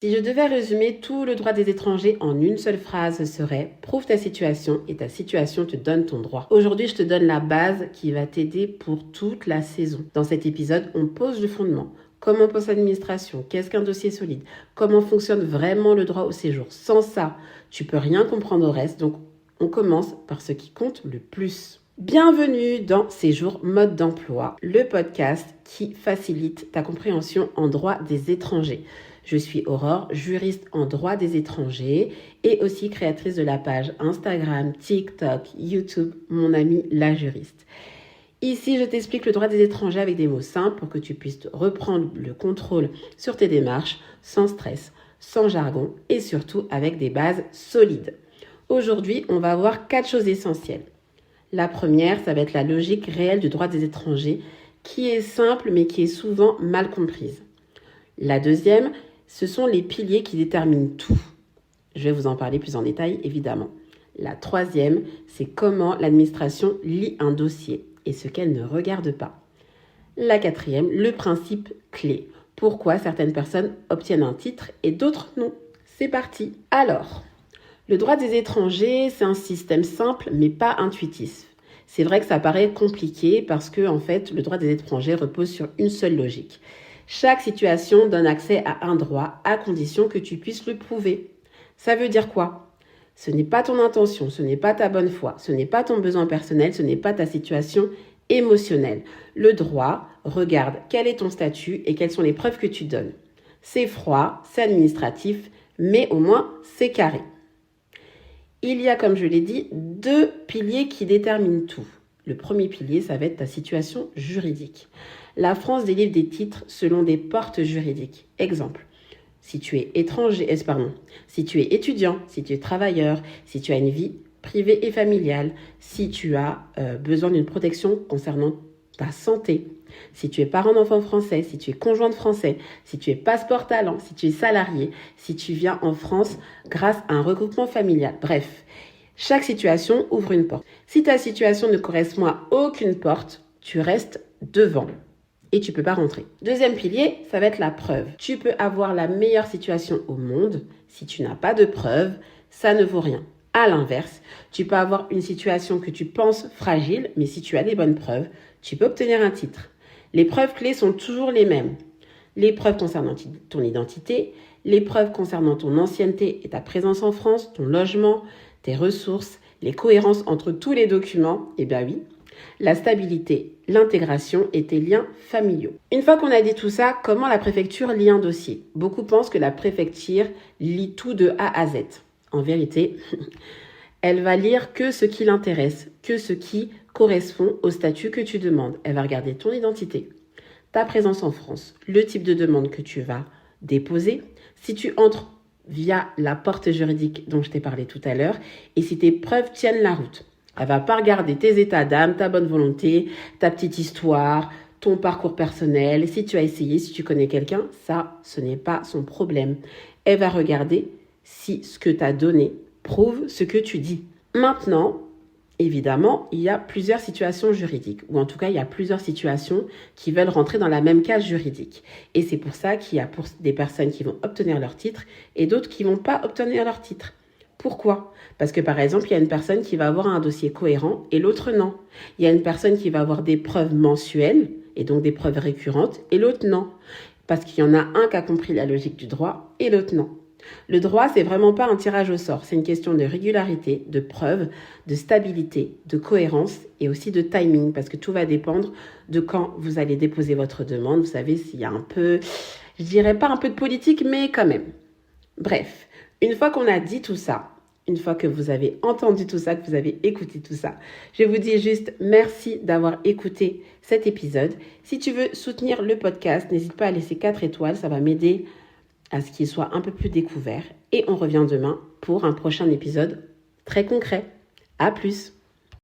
Si je devais résumer tout le droit des étrangers en une seule phrase, ce serait « Prouve ta situation et ta situation te donne ton droit ». Aujourd'hui, je te donne la base qui va t'aider pour toute la saison. Dans cet épisode, on pose le fondement. Comment pose l'administration? Qu'est-ce qu'un dossier solide? Comment fonctionne vraiment le droit au séjour? Sans ça, tu peux rien comprendre au reste. Donc, on commence par ce qui compte le plus. Bienvenue dans Séjour Mode d'Emploi, le podcast qui facilite ta compréhension en droit des étrangers. Je suis Aurore, juriste en droit des étrangers et aussi créatrice de la page Instagram, TikTok, YouTube, mon amie la juriste. Ici, je t'explique le droit des étrangers avec des mots simples pour que tu puisses reprendre le contrôle sur tes démarches sans stress, sans jargon et surtout avec des bases solides. Aujourd'hui, on va voir 4 choses essentielles. La première, ça va être la logique réelle du droit des étrangers qui est simple mais qui est souvent mal comprise. La deuxième, ce sont les piliers qui déterminent tout. Je vais vous en parler plus en détail, évidemment. La troisième, c'est comment l'administration lit un dossier et ce qu'elle ne regarde pas. La quatrième, le principe clé. Pourquoi certaines personnes obtiennent un titre et d'autres non. C'est parti. Alors, le droit des étrangers, c'est un système simple mais pas intuitif. C'est vrai que ça paraît compliqué parce que, en fait, le droit des étrangers repose sur une seule logique. Chaque situation donne accès à un droit à condition que tu puisses le prouver. Ça veut dire quoi? Ce n'est pas ton intention, ce n'est pas ta bonne foi, ce n'est pas ton besoin personnel, ce n'est pas ta situation émotionnelle. Le droit regarde quel est ton statut et quelles sont les preuves que tu donnes. C'est froid, c'est administratif, mais au moins c'est carré. Il y a, comme je l'ai dit, 2 piliers qui déterminent tout. Le premier pilier, ça va être ta situation juridique. La France délivre des titres selon des portes juridiques. Exemple, si tu es si tu es étudiant, si tu es travailleur, si tu as une vie privée et familiale, si tu as besoin d'une protection concernant ta santé, si tu es parent d'enfant français, si tu es conjoint de français, si tu es passeport talent, si tu es salarié, si tu viens en France grâce à un regroupement familial. Bref, chaque situation ouvre une porte. Si ta situation ne correspond à aucune porte, tu restes devant et tu peux pas rentrer. Deuxième pilier, ça va être la preuve. Tu peux avoir la meilleure situation au monde. Si tu n'as pas de preuve, ça ne vaut rien. À l'inverse, tu peux avoir une situation que tu penses fragile, mais si tu as des bonnes preuves, tu peux obtenir un titre. Les preuves clés sont toujours les mêmes. Les preuves concernant ton identité, les preuves concernant ton ancienneté et ta présence en France, ton logement, tes ressources, les cohérences entre tous les documents, eh bien oui, la stabilité, l'intégration et tes liens familiaux. Une fois qu'on a dit tout ça, comment la préfecture lit un dossier? Beaucoup pensent que la préfecture lit tout de A à Z. En vérité, elle va lire que ce qui l'intéresse, que ce qui correspond au statut que tu demandes. Elle va regarder ton identité, ta présence en France, le type de demande que tu vas déposer, si tu entres via la porte juridique dont je t'ai parlé tout à l'heure, et si tes preuves tiennent la route. Elle va pas regarder tes états d'âme, ta bonne volonté, ta petite histoire, ton parcours personnel. Si tu as essayé, si tu connais quelqu'un, ça, ce n'est pas son problème. Elle va regarder si ce que tu as donné prouve ce que tu dis. Maintenant, évidemment, il y a plusieurs situations juridiques, ou en tout cas, il y a plusieurs situations qui veulent rentrer dans la même case juridique. Et c'est pour ça qu'il y a pour des personnes qui vont obtenir leur titre et d'autres qui ne vont pas obtenir leur titre. Pourquoi? Parce que par exemple, il y a une personne qui va avoir un dossier cohérent et l'autre non. Il y a une personne qui va avoir des preuves mensuelles et donc des preuves récurrentes et l'autre non. Parce qu'il y en a un qui a compris la logique du droit et l'autre non. Le droit, c'est vraiment pas un tirage au sort. C'est une question de régularité, de preuve, de stabilité, de cohérence et aussi de timing parce que tout va dépendre de quand vous allez déposer votre demande. Vous savez, s'il y a un peu, je dirais pas un peu de politique, mais quand même. Bref, une fois qu'on a dit tout ça, une fois que vous avez entendu tout ça, que vous avez écouté tout ça, je vous dis juste merci d'avoir écouté cet épisode. Si tu veux soutenir le podcast, n'hésite pas à laisser 4 étoiles, ça va m'aider à ce qu'il soit un peu plus découvert. Et on revient demain pour un prochain épisode très concret. À plus!